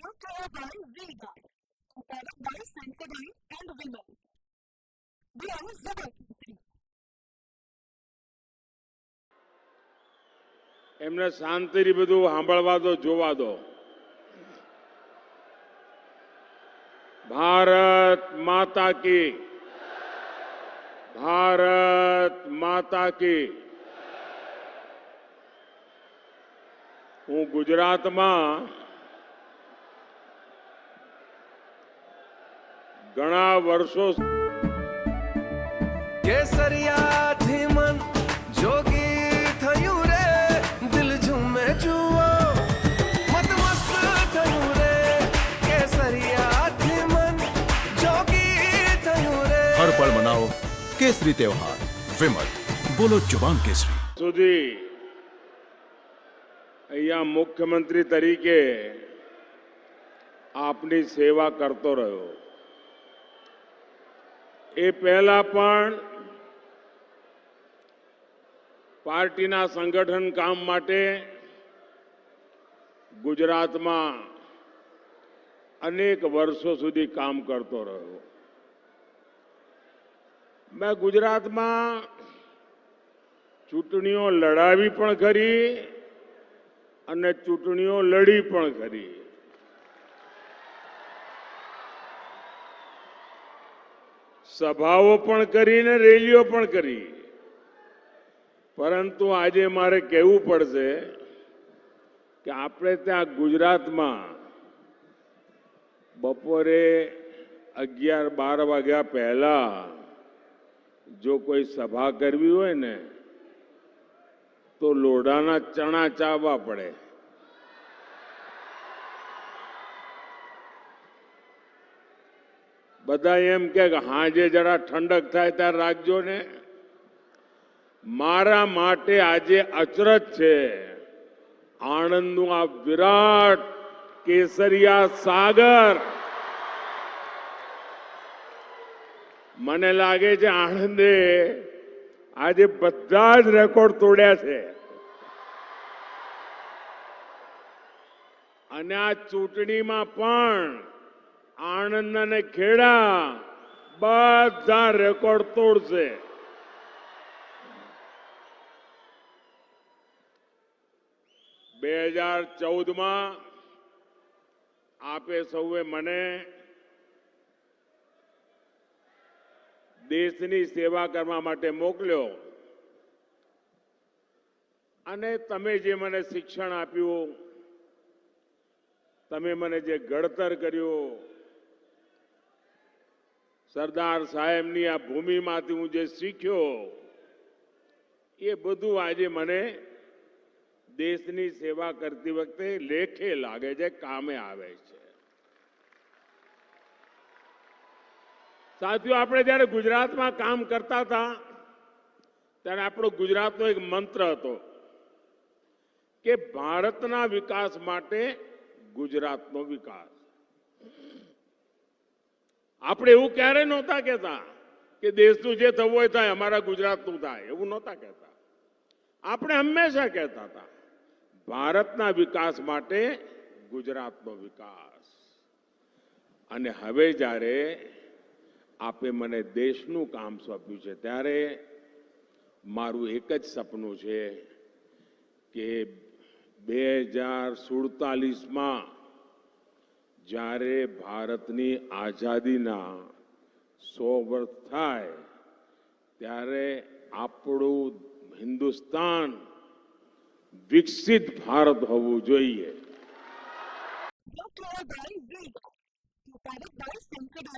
Brought to you by Vega, powered by Sensodyne and Women. We are Zubal. એમને શાંતિથી બધું સાંભળવા દો, જોવા દો. ભારત માતા કી, ભારત માતા કી. હું ગુજરાતમાં ઘણા વર્ષો કેસરિયાથી મન જોગી થયું રે, દિલ ઝૂમે જુઓ મત મસ્ત થયું રે. કેસરિયાથી મન જોગી થયું રે. हर पल मनाओ केसरी त्योहार. विमल, बोलो जुबान केसरी. સુધી અહીંયા મુખ્યમંત્રી તરીકે આપની સેવા કરતો રહ્યો. એ પહેલા પણ પાર્ટીના સંગઠન કામ માટે ગુજરાતમાં અનેક વર્ષો સુધી કામ કરતો રહ્યો. મેં ગુજરાતમાં ચૂંટણીઓ લડાવી પણ ખરી અને ચૂંટણીઓ લડી પણ ખરી. સભાઓ પણ કરી ને રેલીઓ પણ કરી. પરંતુ આજે મારે કહેવું પડશે કે આપણે ત્યાં ગુજરાતમાં બપોરે 11-12 વાગ્યા પહેલા જો કોઈ સભા કરવી હોય ને તો લોઢાના ચણા ચાવવા પડે. બધા એમ કે હાજે જરા ઠંડક થાય ત્યારે રાખજો ને. મારા માટે આજે અચરજ છે. આણંદનું આ વિરાટ કેસરિયા સાગર, મને લાગે છે આણંદે આજે બધા જ રેકોર્ડ તોડ્યા છે. અને આ ચૂંટણીમાં પણ આણંદ અને ખેડા બધા રેકોર્ડ તોડશે. બે 2014માં આપે સૌએ મને દેશની સેવા કરવા માટે મોકલ્યો અને તમે જે મને શિક્ષણ આપ્યું, તમે મને જે ઘડતર કર્યું, સરદાર સાહેબની આ ભૂમિમાંથી હું જે શીખ્યો, એ બધું આજે મને દેશની સેવા કરતી વખતે લેખે લાગે છે, કામે આવે છે. સાથીઓ, આપણે જ્યારે ગુજરાતમાં કામ કરતા હતા ત્યારે આપણો ગુજરાતનો એક મંત્ર હતો કે ભારતના વિકાસ માટે ગુજરાતનો વિકાસ. આપણે એવું ક્યારે નહોતા કહેતા કે દેશનું જે થવું હોય થાય, અમારા ગુજરાતનું થાય, એવું નહોતા કહેતા. આપણે હંમેશા કહેતા હતા ભારતના વિકાસ માટે ગુજરાતનો વિકાસ. અને હવે જ્યારે આપે મને દેશનું કામ સોંપ્યું છે ત્યારે મારું એક જ સપનું છે કે 2047માં જ્યારે ભારતની આઝાદીના 100 વર્ષ થાય ત્યારે આપણું હિન્દુસ્તાન વિકસિત ભારત હોવું જોઈએ. Brought to you by Vega, powered by Sensodyne.